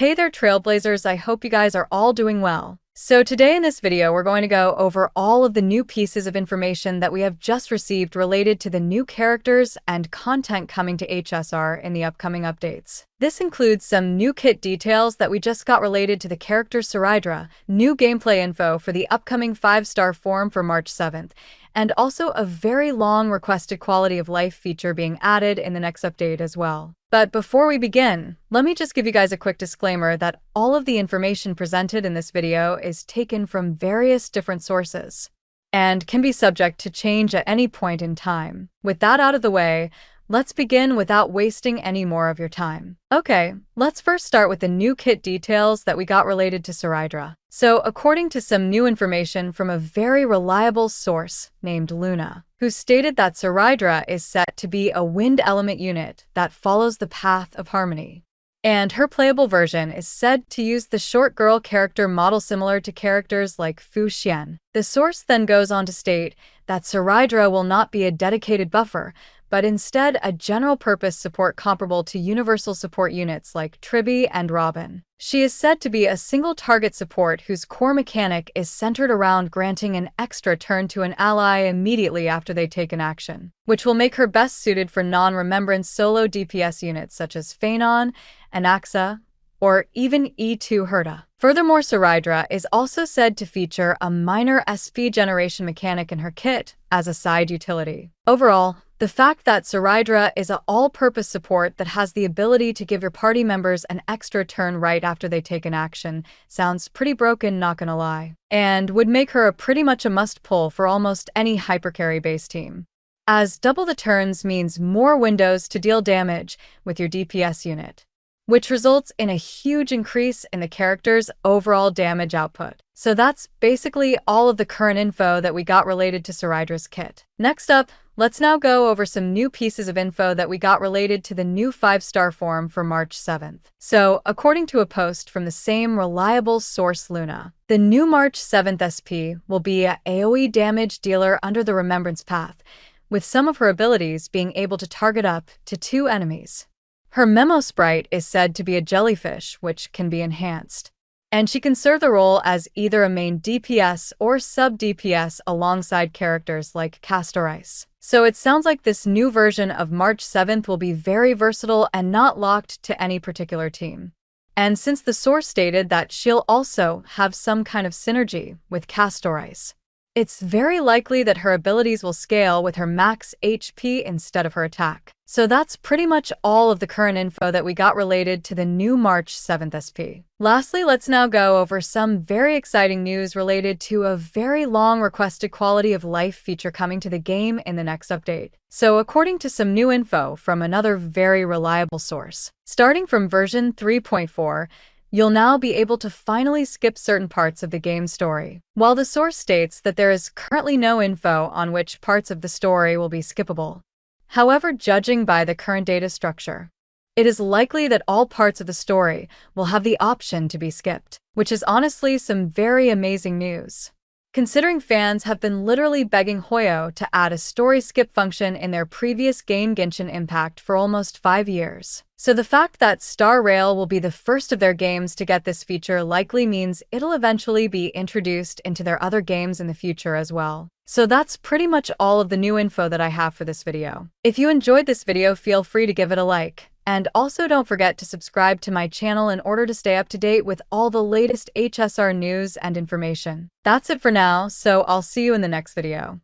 Hey there, Trailblazers, I hope you guys are all doing well. So today in this video, we're going to go over all of the new pieces of information that we have just received related to the new characters and content coming to HSR in the upcoming updates. This includes some new kit details that we just got related to the character CERYDRA, new gameplay info for the upcoming 5-star form for March 7th, and also a very long requested quality of life feature being added in the next update as well. But before we begin, let me just give you guys a quick disclaimer that all of the information presented in this video is taken from various different sources and can be subject to change at any point in time. With that out of the way, let's begin without wasting any more of your time. Okay, let's first start with the new kit details that we got related to CERYDRA. So, according to some new information from a very reliable source named Luna, who stated that CERYDRA is set to be a wind element unit that follows the path of harmony. And her playable version is said to use the short girl character model similar to characters like Fu Xian. The source then goes on to state that CERYDRA will not be a dedicated buffer, but instead a general-purpose support comparable to universal support units like Tribby and Robin. She is said to be a single-target support whose core mechanic is centered around granting an extra turn to an ally immediately after they take an action, which will make her best suited for non-remembrance solo DPS units such as Phanon, Anaxa, or even E2 Herta. Furthermore, CERYDRA is also said to feature a minor SP generation mechanic in her kit as a side utility. Overall, the fact that CERYDRA is an all-purpose support that has the ability to give your party members an extra turn right after they take an action sounds pretty broken, not gonna lie, and would make her pretty much a must-pull for almost any hypercarry base team, as double the turns means more windows to deal damage with your DPS unit, which results in a huge increase in the character's overall damage output. So that's basically all of the current info that we got related to CERYDRA's kit. Next up, let's now go over some new pieces of info that we got related to the new 5-star form for March 7th. So, according to a post from the same reliable source Luna, the new March 7th SP will be a AoE damage dealer under the Remembrance Path, with some of her abilities being able to target up to 2 enemies. Her memo sprite is said to be a jellyfish, which can be enhanced, and she can serve the role as either a main DPS or sub-DPS alongside characters like Castorice. So it sounds like this new version of March 7th will be very versatile and not locked to any particular team. And since the source stated that she'll also have some kind of synergy with Castorice, it's very likely that her abilities will scale with her max HP instead of her attack. So that's pretty much all of the current info that we got related to the new March 7th SP. Lastly, let's now go over some very exciting news related to a very long requested quality of life feature coming to the game in the next update. So according to some new info from another very reliable source, starting from version 3.4, you'll now be able to finally skip certain parts of the game's story. While the source states that there is currently no info on which parts of the story will be skippable, however, judging by the current data structure, it is likely that all parts of the story will have the option to be skipped, which is honestly some very amazing news, considering fans have been literally begging Hoyo to add a story skip function in their previous game Genshin Impact for almost 5 years. So the fact that Star Rail will be the first of their games to get this feature likely means it'll eventually be introduced into their other games in the future as well. So that's pretty much all of the new info that I have for this video. If you enjoyed this video, feel free to give it a like. And also don't forget to subscribe to my channel in order to stay up to date with all the latest HSR news and information. That's it for now, so I'll see you in the next video.